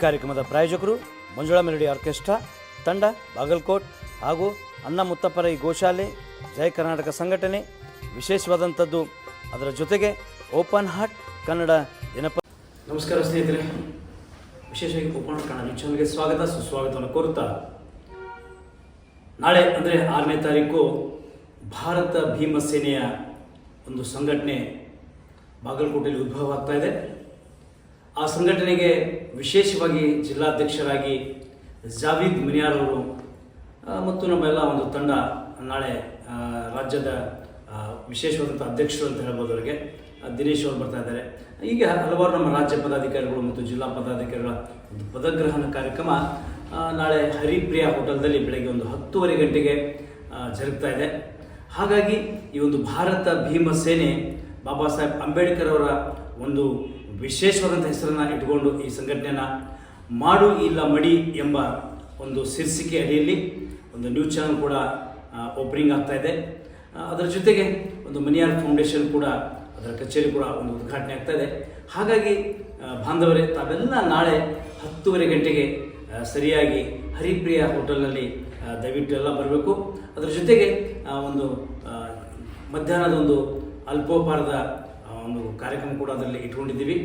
ಕಾರ್ಯಕ್ರಮದ ಪ್ರಾಯೋಜಕರು Manjula melody orchestra ತಂಡ ಬಾಗಲಕೋಟ್ ಹಾಗೂ ಅಣ್ಣ ಮುತ್ತಪ್ಪರ ಗೋಶಾಲೆ ಜಯ ಕರ್ನಾಟಕ ಸಂಘಟನೆ ವಿಶೇಷವಾದಂಥದ್ದು. ಅದರ ಜೊತೆಗೆ ಓಪನ್ ಹಾರ್ಟ್ ಕನ್ನಡ ದಿನಪತ್ರಿಕೆ. ನಮಸ್ಕಾರ ಸ್ನೇಹಿತರೆ, ವಿಶೇಷವಾಗಿ ಓಪನ್ ಹಾರ್ಟ್ ಕನ್ನಡ ಚಾನಲ್ಗೆ ಸ್ವಾಗತ ಸುಸ್ವಾಗತವನ್ನು ಕೋರುತ್ತಾ, ನಾಳೆ ಅಂದರೆ 6ನೇ ತಾರೀಕು ಭಾರತ ಭೀಮ ಸೇನೆಯ ಒಂದು ಸಂಘಟನೆ ಬಾಗಲಕೋಟೆಯಲ್ಲಿ ಉದ್ಭವ ಆಗ್ತಾ ಇದೆ. ಆ ಸಂಘಟನೆಗೆ ವಿಶೇಷವಾಗಿ ಜಿಲ್ಲಾಧ್ಯಕ್ಷರಾಗಿ ಜಾವೀದ್ ಮನಿಯಾರ್ ಅವರು ಮತ್ತು ನಮ್ಮೆಲ್ಲ ಒಂದು ತಂಡ ನಾಳೆ ರಾಜ್ಯದ ವಿಶೇಷವಾದಂಥ ಅಧ್ಯಕ್ಷರು ಅಂತ ಹೇಳ್ಬೋದು, ಅವರಿಗೆ ದಿನೇಶ್ ಅವರು ಬರ್ತಾ ಇದ್ದಾರೆ. ಹೀಗೆ ಹಲವಾರು ನಮ್ಮ ರಾಜ್ಯ ಪದಾಧಿಕಾರಿಗಳು ಮತ್ತು ಜಿಲ್ಲಾ ಪದಾಧಿಕಾರಿಗಳ ಒಂದು ಪದಗ್ರಹಣ ಕಾರ್ಯಕ್ರಮ ನಾಳೆ ಹರಿಪ್ರಿಯಾ ಹೋಟೆಲ್ದಲ್ಲಿ ಬೆಳಗ್ಗೆ ಒಂದು 10:30 ಗಂಟೆಗೆ ಜರುಗ್ತಾ ಇದೆ. ಹಾಗಾಗಿ ಈ ಒಂದು ಭಾರತ ಭೀಮ ಸೇನೆ ಬಾಬಾ ಸಾಹೇಬ್ ಅಂಬೇಡ್ಕರ್ ಅವರ ಒಂದು ವಿಶೇಷವಾದಂಥ ಹೆಸರನ್ನು ಇಟ್ಕೊಂಡು ಈ ಸಂಘಟನೆಯನ್ನು ಮಾಡು ಇಲ್ಲ ಮಡಿ ಎಂಬ ಒಂದು ಶೀರ್ಷಿಕೆ ಅಡಿಯಲ್ಲಿ ಒಂದು ನ್ಯೂಸ್ ಚಾನಲ್ ಕೂಡ ಓಪನಿಂಗ್ ಆಗ್ತಾ ಇದೆ. ಅದರ ಜೊತೆಗೆ ಒಂದು ಮನಿಯಾರ್ ಫೌಂಡೇಶನ್ ಕೂಡ ಅದರ ಕಚೇರಿ ಕೂಡ ಒಂದು ಉದ್ಘಾಟನೆ ಆಗ್ತಾ ಇದೆ. ಹಾಗಾಗಿ ಬಾಂಧವರೇ, ತಾವೆಲ್ಲ ನಾಳೆ 10:30 ಗಂಟೆಗೆ ಸರಿಯಾಗಿ ಹರಿಪ್ರಿಯಾ ಹೋಟೆಲ್ನಲ್ಲಿ ದಯವಿಟ್ಟು ಎಲ್ಲ ಬರಬೇಕು. ಅದರ ಜೊತೆಗೆ ಒಂದು ಮಧ್ಯಾಹ್ನದ ಒಂದು ಅಲ್ಪೋಪಹಾರದ ಒಂದು ಕಾರ್ಯಕ್ರಮ ಕೂಡ ಅದರಲ್ಲಿ ಇಟ್ಕೊಂಡಿದ್ದೀವಿ.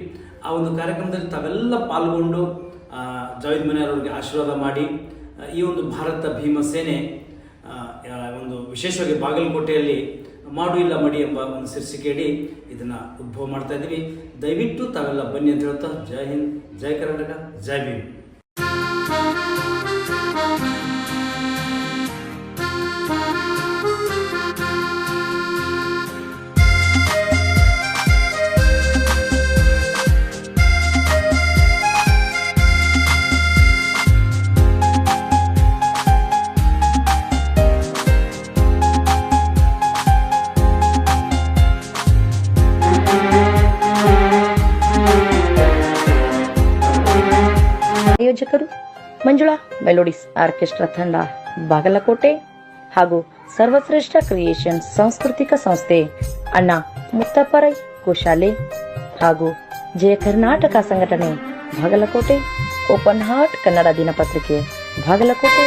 ಆ ಒಂದು ಕಾರ್ಯಕ್ರಮದಲ್ಲಿ ತಾವೆಲ್ಲ ಪಾಲ್ಗೊಂಡು ಜಾವೀದ್ ಮನಿಯಾರ್ ಅವರಿಗೆ ಆಶೀರ್ವಾದ ಮಾಡಿ ಈ ಒಂದು ಭಾರತ ಭೀಮ ಸೇನೆ ಒಂದು ವಿಶೇಷವಾಗಿ ಬಾಗಲಕೋಟೆಯಲ್ಲಿ ಮಾಡು ಇಲ್ಲ ಮಡಿ ಎಂಬ ಒಂದು ಶೀರ್ಷಿಕೆಯಡಿ ಇದನ್ನು ಉದ್ಭವ ಮಾಡ್ತಾ ಇದ್ದೀವಿ. ದಯವಿಟ್ಟು ತಾವೆಲ್ಲ ಬನ್ನಿ ಅಂತ ಹೇಳ್ತಾ, ಜೈ ಹಿಂದ್, ಜೈ ಕರ್ನಾಟಕ, ಜೈ ಭೀಮ್. ಆಯೋಜಕರು ಮಂಜುಳಾ ಮೆಲೋಡಿಸ್ ಆರ್ಕೆಸ್ಟ್ರಾ ತಂಡ ಬಾಗಲಕೋಟೆ ಹಾಗೂ ಸರ್ವಶ್ರೇಷ್ಠ ಕ್ರಿಯೇಷನ್ ಸಾಂಸ್ಕೃತಿಕ ಸಂಸ್ಥೆ ಅಣ್ಣ ಮುತ್ತಪ್ಪರೈ ಗೋಶಾಲೆ ಹಾಗೂ ಜಯ ಕರ್ನಾಟಕ ಸಂಘಟನೆ ಬಾಗಲಕೋಟೆ, ಓಪನ್ ಹಾರ್ಟ್ ಕನ್ನಡ ದಿನಪತ್ರಿಕೆ ಬಾಗಲಕೋಟೆ.